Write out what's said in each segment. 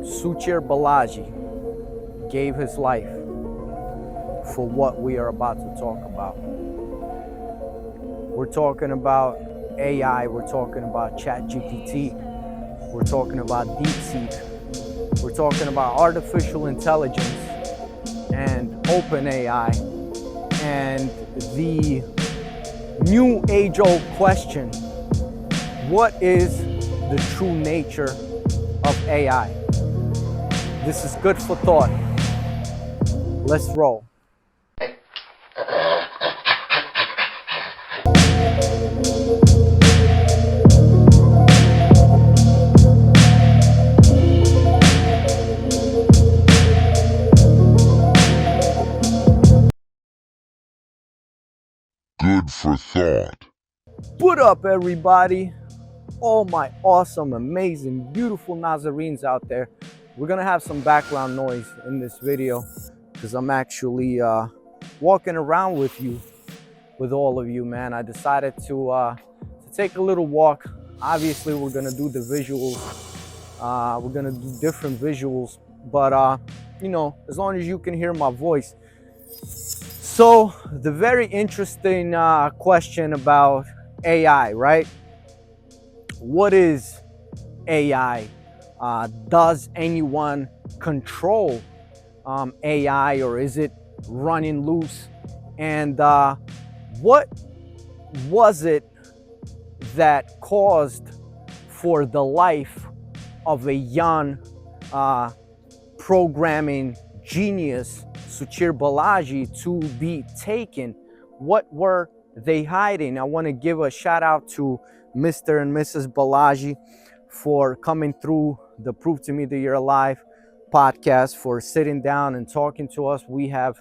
Suchir Balaji gave his life for what we are about to talk about. We're talking about AI, we're talking about ChatGPT, we're talking about DeepSeek, we're talking about artificial intelligence and OpenAI, and the new age-old question, what is the true nature of AI? This is good for thought. Let's roll. Good for thought. What up, everybody? All my awesome, amazing, beautiful Nazarenes out there. We're gonna have some background noise in this video because I'm actually walking around with all of you, man. I decided to take a little walk. Obviously, we're gonna do the visuals. We're gonna do different visuals, but you know, as long as you can hear my voice. So the very interesting question about AI, right? What is AI? Does anyone control AI, or is it running loose? And what was it that caused for the life of a young programming genius, Suchir Balaji, to be taken? What were they hiding? I want to give a shout out to Mr. and Mrs. Balaji for coming through the Proof to Me That You're Alive podcast, for sitting down and talking to us. We have,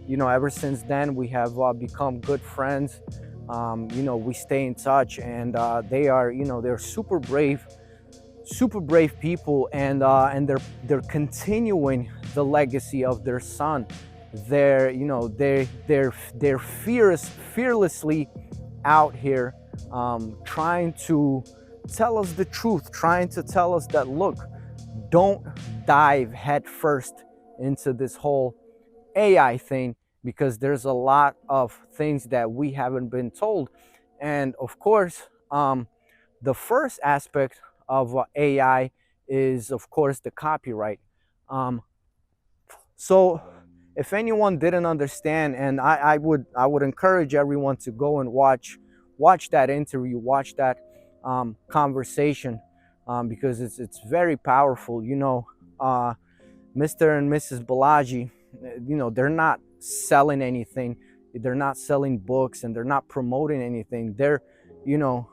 you know, ever since then, we have become good friends. You know, we stay in touch, and they are, you know, they're super brave people, and they're continuing the legacy of their son. They're, you know, they're fearlessly out here, trying to tell us the truth, trying to tell us that, look, don't dive headfirst into this whole AI thing, because there's a lot of things that we haven't been told. And of course, the first aspect of AI is, of course, the copyright. So if anyone didn't understand, and I would encourage everyone to go and watch that interview, watch that conversation, because it's very powerful. You know, Mr. and Mrs. Balaji, you know, they're not selling anything, they're not selling books, and they're not promoting anything. They're, you know,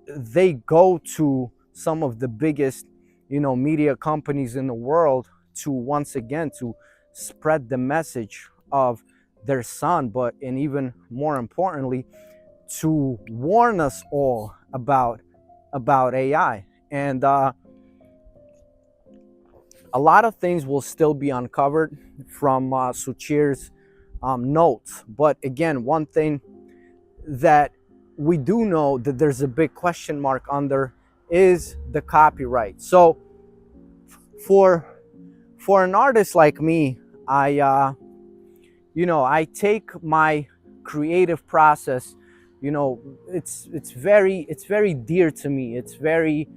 they go to some of the biggest, you know, media companies in the world to, once again, to spread the message of their son, but, and even more importantly, to warn us all about AI. And a lot of things will still be uncovered from Suchir's notes. But again, one thing that we do know that there's a big question mark under is the copyright. So for an artist like me, I you know, I take my creative process, you know, it's very dear to me. It's very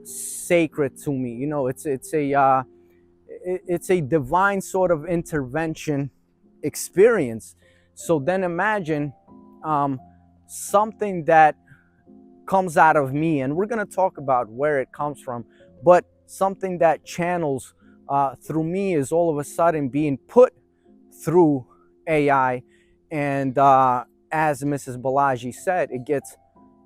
sacred to me. You know, it's a divine sort of intervention experience. So then imagine something that comes out of me, and we're going to talk about where it comes from, but something that channels through me is all of a sudden being put through AI, and as Mrs. Balaji said, it gets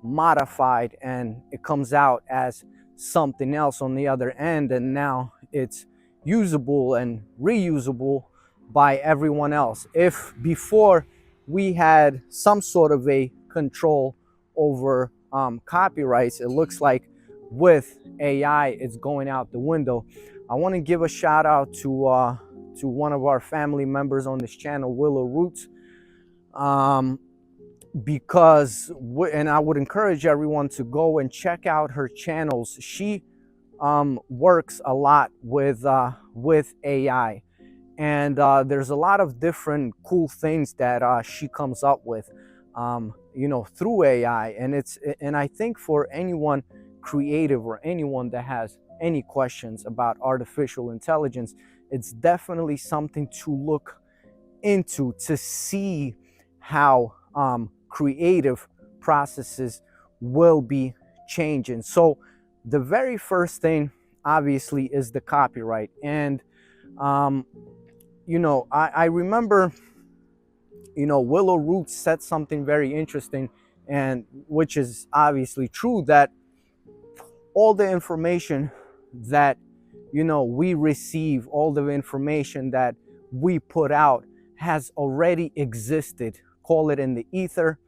modified and it comes out as something else on the other end, and now it's usable and reusable by everyone else. If before we had some sort of a control over copyrights, it looks like with AI it's going out the window. I want to give a shout out to one of our family members on this channel, Willow Roots, because, and I would encourage everyone to go and check out her channels. She works a lot with AI, and there's a lot of different cool things that she comes up with, through AI. And I think for anyone creative or anyone that has any questions about artificial intelligence, it's definitely something to look into to see how creative processes will be changing. So the very first thing obviously is the copyright. And I remember, Willow Roots said something very interesting, and which is obviously true, that all the information that we receive, all the information that we put out has already existed. Call it in the ether,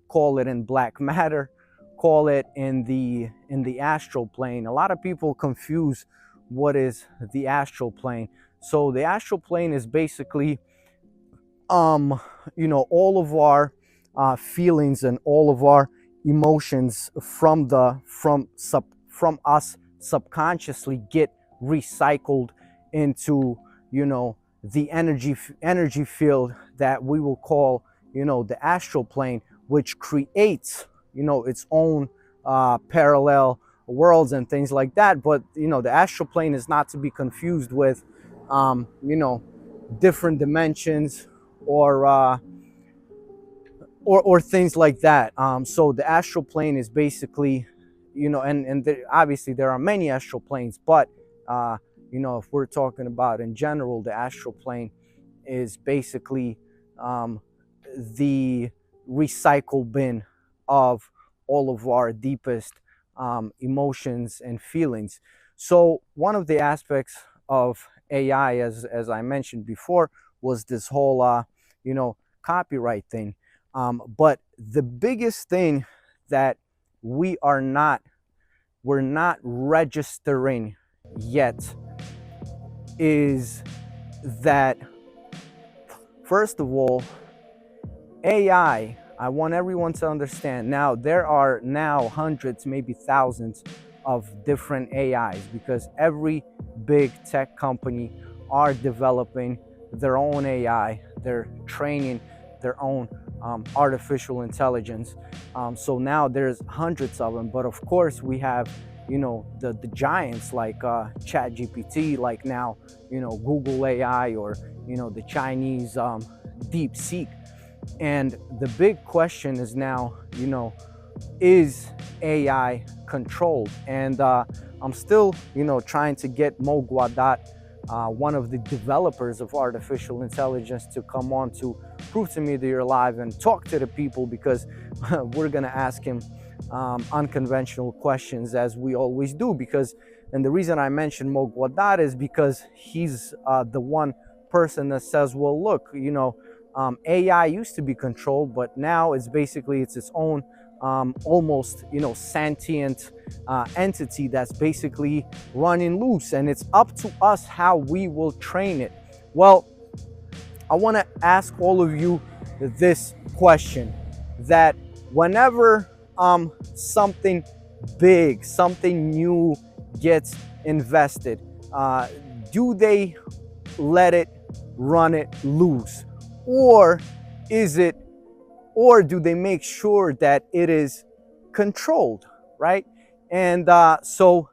call it in black matter, call it in the astral plane. A lot of people confuse what is the astral plane. So the astral plane is basically all of our feelings and all of our emotions from us subconsciously get recycled into the energy field that we will call the astral plane, which creates its own parallel worlds and things like that. But the astral plane is not to be confused with different dimensions or things like that. So the astral plane is basically, obviously there are many astral planes, but if we're talking about in general, the astral plane is basically the recycle bin of all of our deepest emotions and feelings. So one of the aspects of AI, as I mentioned before, was this whole copyright thing. But the biggest thing that we're not registering yet is that, first of all, AI, I want everyone to understand, now there are now hundreds, maybe thousands of different AIs, because every big tech company are developing their own AI. They're training their own artificial intelligence. So now there's hundreds of them. But of course we have the giants like ChatGPT, like now Google AI, or the Chinese DeepSeek. And the big question is now, is AI controlled? And I'm still trying to get Mo Guadat, one of the developers of artificial intelligence, to come on to prove to me that you're alive and talk to the people, because we're gonna ask him unconventional questions, as we always do. And the reason I mentioned Mo Guadat is because he's the one person that says, well, look, AI used to be controlled, but now it's its own almost sentient entity that's basically running loose, and it's up to us how we will train it. Well, I want to ask all of you this question, that whenever something big, something new gets invested, do they let it run it loose, or do they make sure that it is controlled, right? And so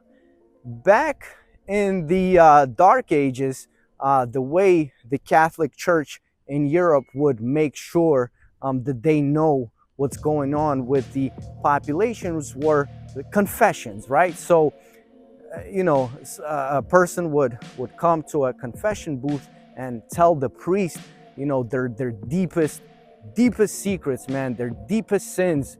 back in the Dark Ages, the way the Catholic Church in Europe would make sure that they know what's going on with the populations were the confessions, right? So a person would come to a confession booth and tell the priest their deepest secrets, man, their deepest sins.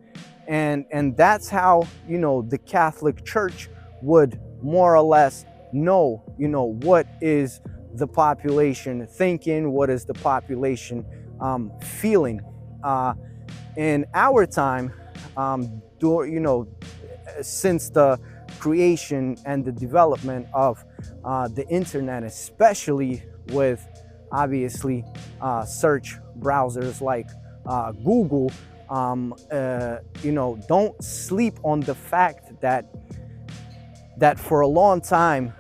And that's how the Catholic Church would more or less know what is the population thinking, what is the population feeling. In our time, since the creation and the development of the internet, especially with obviously search browsers like Google, don't sleep on the fact that that for a long time,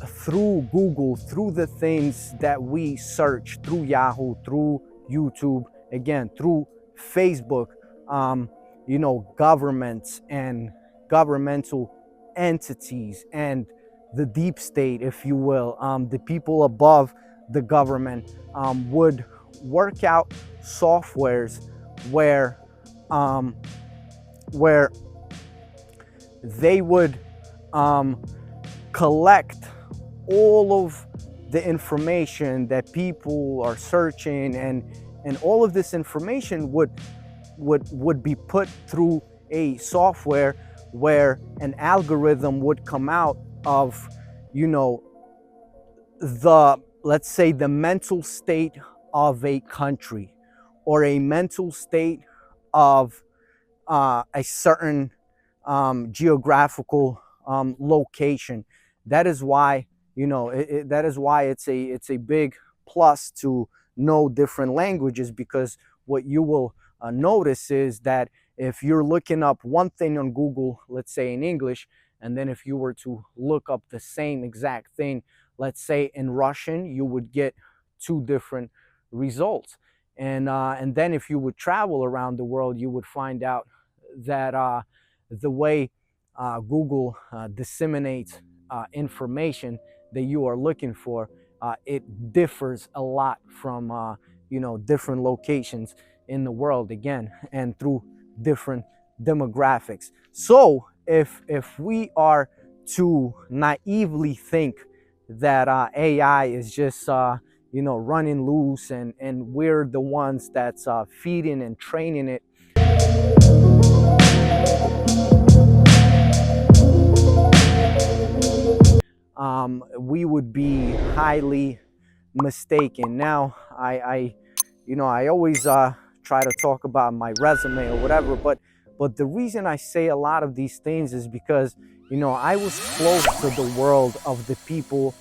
through Google, through the things that we search, through Yahoo, through YouTube, again, through Facebook, governments and governmental entities and the deep state, if you will, the people above the government, would work out softwares where um, where they would collect all of the information that people are searching, and all of this information would be put through a software where an algorithm would come out of, you know, the, let's say, the mental state of a country, or a mental state of a certain geographical location. That is why, that is why it's a big plus to know different languages, because what you will notice is that if you're looking up one thing on Google, let's say in English, and then if you were to look up the same exact thing, let's say in Russian, you would get two different results. And then if you would travel around the world, you would find out that the way Google disseminates information that you are looking for, it differs a lot from different locations in the world, again, and through different demographics. So if we are to naively think that AI is just running loose, and we're the ones that's feeding and training it, we would be highly mistaken. Now, I always try to talk about my resume or whatever, but the reason I say a lot of these things is because I was close to the world of the people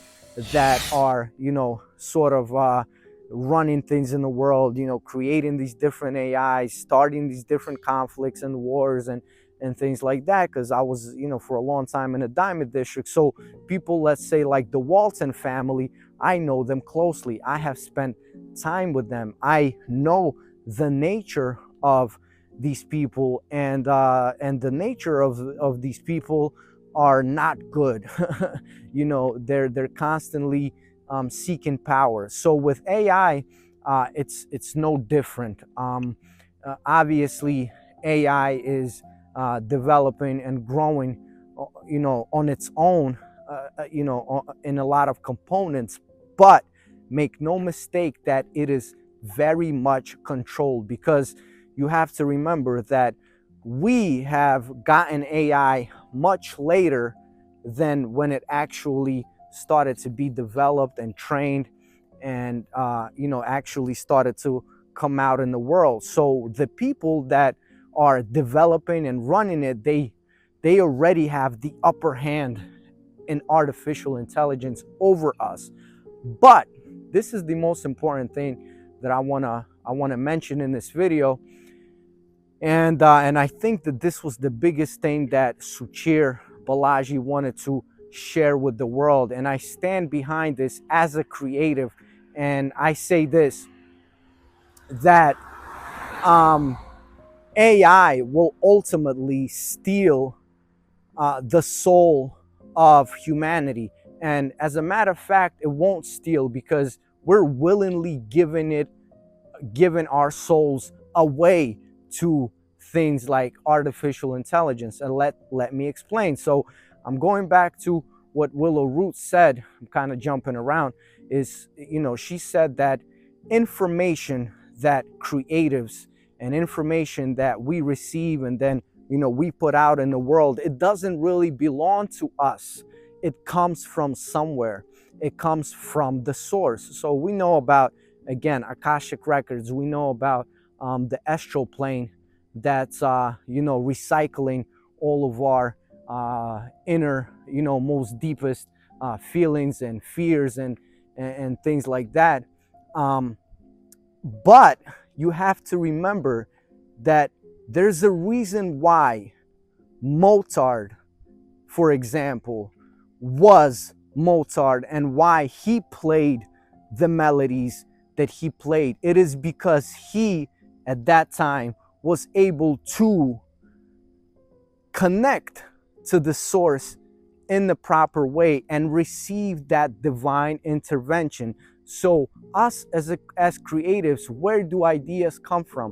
that are sort of running things in the world, creating these different AIs, starting these different conflicts and wars and things like that, because I was for a long time in a diamond district. So people, let's say like the Walton family, I know them closely. I have spent time with them. I know the nature of these people, and the nature of these people are not good. They're constantly seeking power. So with AI, it's no different. Obviously, AI is developing and growing, on its own, in a lot of components. But make no mistake that it is very much controlled, because you have to remember that we have gotten AI much later than when it actually started to be developed and trained, and actually started to come out in the world. So the people that are developing and running it, they already have the upper hand in artificial intelligence over us. But this is the most important thing that I wanna mention in this video, and I think that this was the biggest thing that Suchir Balaji wanted to share with the world, and I stand behind this as a creative. And I say this, that AI will ultimately steal the soul of humanity. And as a matter of fact, it won't steal, because we're willingly giving our souls away to things like artificial intelligence. And let me explain. So I'm going back to what Willow Root said. I'm kind of jumping around. Is, she said that information that creatives and information that we receive and then we put out in the world, it doesn't really belong to us. It comes from somewhere. It comes from the source. So we know about, again, Akashic records. We know about the astral plane that's recycling all of our inner, most deepest feelings and fears and things like that. But you have to remember that there's a reason why Mozart, for example, was Mozart and why he played the melodies that he played. It is because he, at that time, was able to connect to the source in the proper way and receive that divine intervention. So us as creatives, where do ideas come from?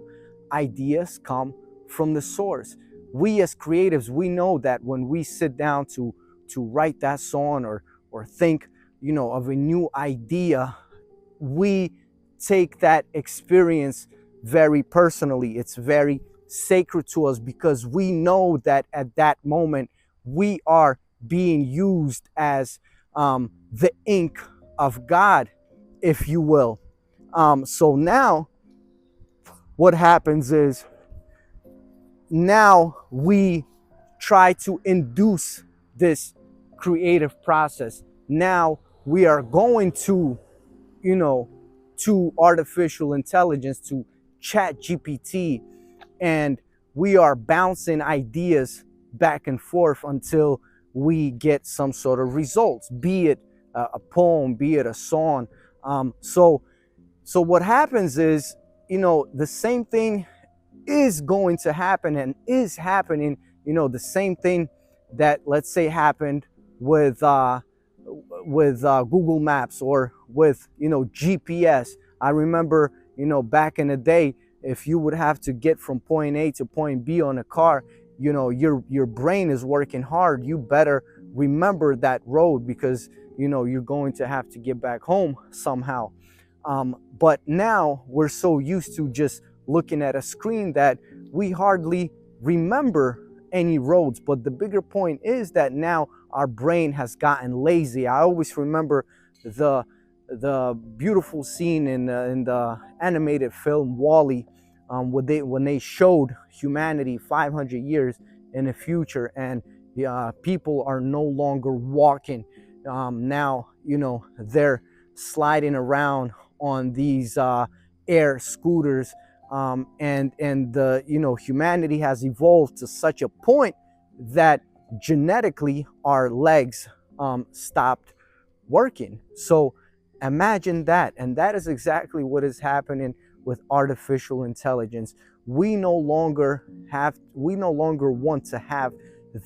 Ideas come from the source. We as creatives, we know that when we sit down to write that song or think, you know, of a new idea, we take that experience very personally. It's very sacred to us because we know that at that moment we are being used as the ink of God, if you will. So now what happens is, now we try to induce this creative process. Now we are going to, you know, to artificial intelligence, to chat GPT, and we are bouncing ideas back and forth until we get some sort of results, be it a poem, be it a song. So what happens is, you know, the same thing is going to happen and is happening. You know, the same thing that, let's say, happened with Google Maps or with, you know, GPS. I remember, you know, back in the day, if you would have to get from point A to point B on a car, you know, your brain is working hard. You better remember that road because, you know, you're going to have to get back home somehow. But now we're so used to just looking at a screen that we hardly remember any roads. But the bigger point is that now our brain has gotten lazy. I always remember the beautiful scene in the animated film WALL-E, when they showed humanity 500 years in the future, and people are no longer walking. Now, you know, they're sliding around on these air scooters, and the, you know, humanity has evolved to such a point that genetically our legs stopped working. So imagine that. And that is exactly what is happening with artificial intelligence. We no longer want to have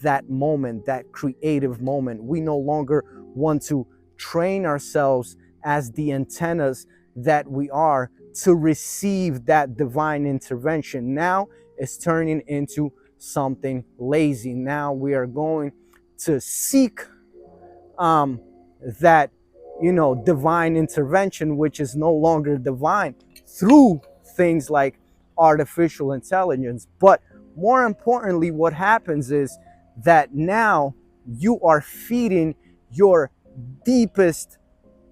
that moment, that creative moment. We no longer want to train ourselves as the antennas that we are to receive that divine intervention. Now it's turning into something lazy. Now we are going to seek that, you know, divine intervention, which is no longer divine, through things like artificial intelligence. But more importantly, what happens is that now you are feeding your deepest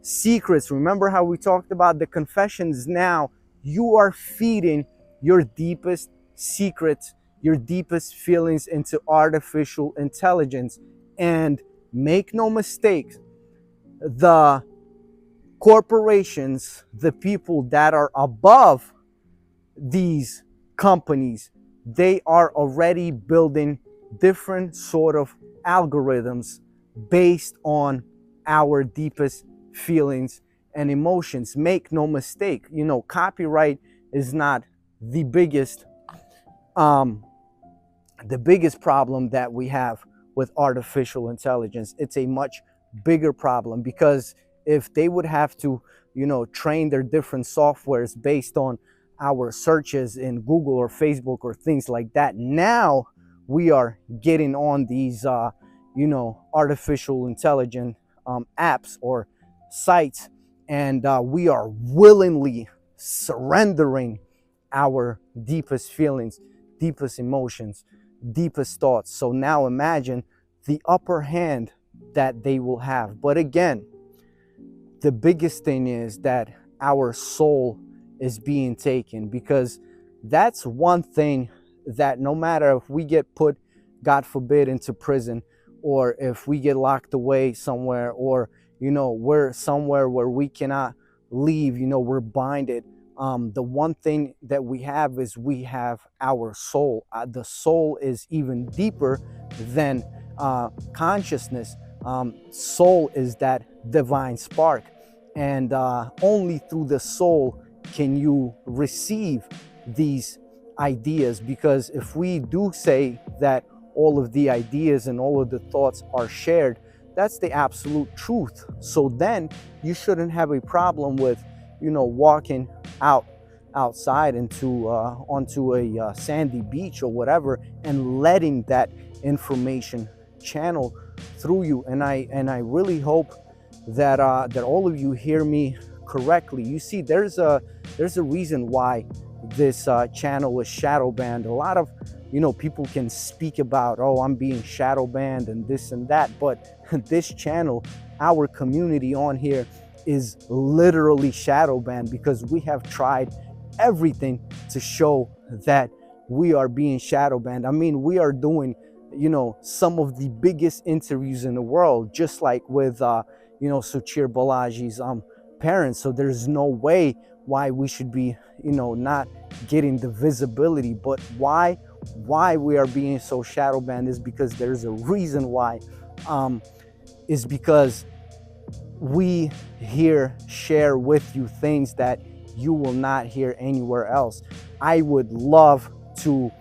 secrets. Remember how we talked about the confessions? Now you are feeding your deepest secrets, your deepest feelings into artificial intelligence. And make no mistake, the corporations, the people that are above these companies, they are already building different sort of algorithms based on our deepest feelings and emotions. Make no mistake, you know, copyright is not the biggest problem that we have with artificial intelligence. It's a much bigger problem, because if they would have to, you know, train their different softwares based on our searches in Google or Facebook or things like that, now we are getting on these you know, artificial intelligence apps or sites, and we are willingly surrendering our deepest feelings, deepest emotions, deepest thoughts. So now imagine the upper hand that they will have. But again, the biggest thing is that our soul is being taken, because that's one thing that no matter if we get put, God forbid, into prison, or if we get locked away somewhere, or, you know, we're somewhere where we cannot leave, you know, we're binded. The one thing that we have is we have our soul. The soul is even deeper than consciousness. Soul is that divine spark, and only through the soul can you receive these ideas. Because if we do say that all of the ideas and all of the thoughts are shared, that's the absolute truth. So then you shouldn't have a problem with, walking outside into onto a sandy beach or whatever, and letting that information channel through you. And I really hope that that all of you hear me correctly. You see, there's a reason why this channel is shadow banned. A lot of people can speak about, oh, I'm being shadow banned and this and that, but this channel, our community on here, is literally shadow banned because we have tried everything to show that we are being shadow banned. I mean, we are doing some of the biggest interviews in the world, just like with Suchir Balaji's parents. So there's no way why we should be not getting the visibility. But why we are being so shadow banned is because there's a reason why. Is because we here share with you things that you will not hear anywhere else. I would love to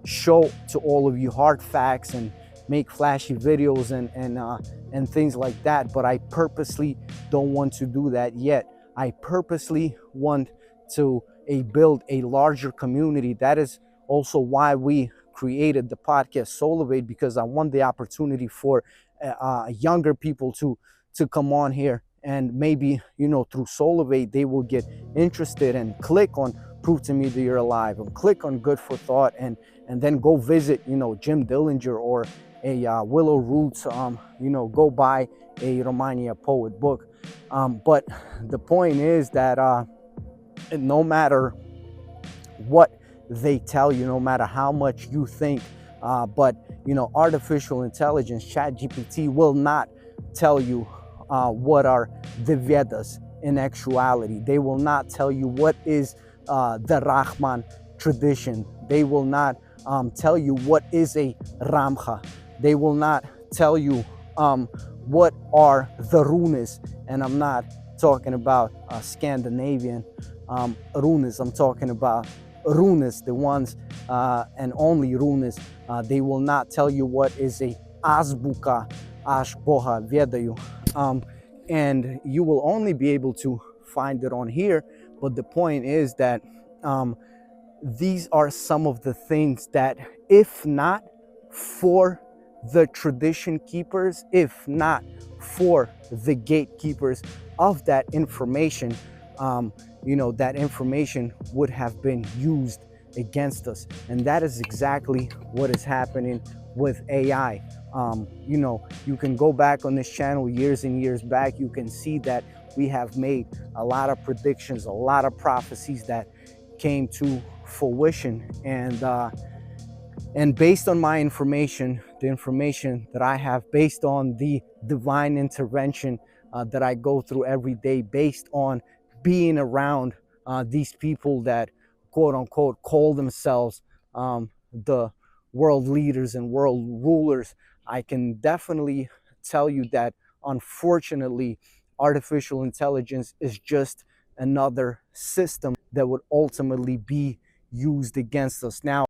show to all of you hard facts and make flashy videos and things like that, but I purposely don't want to do that yet. I purposely want to build a larger community. That is also why we created the podcast Solivate, because I want the opportunity for younger people to come on here, and maybe through Solivate they will get interested and click on Prove to Me That You're Alive, and click on Good for Thought, and then go visit Jim Dillinger or a Willow Roots, go buy a Romaniya poet book. But the point is that no matter what they tell you, no matter how much you think, but artificial intelligence, ChatGPT, will not tell you what are the Vedas in actuality. They will not tell you what is the Rahman tradition. They will not tell you what is a Ramcha. They will not tell you what are the runes. And I'm not talking about Scandinavian runes. I'm talking about runes, the ones and only runes. They will not tell you what is a Azbuka Ashboha Vedayu. And you will only be able to find it on here. But the point is that these are some of the things that, if not for the tradition keepers, if not for the gatekeepers of that information, that information would have been used against us. And that is exactly what is happening with AI. You can go back on this channel years and years back. You can see that we have made a lot of predictions, a lot of prophecies that came to fruition. And based on my information, the information that I have, based on the divine intervention that I go through every day, based on being around these people that quote unquote call themselves the world leaders and world rulers, I can definitely tell you that unfortunately artificial intelligence is just another system that would ultimately be used against us. Now,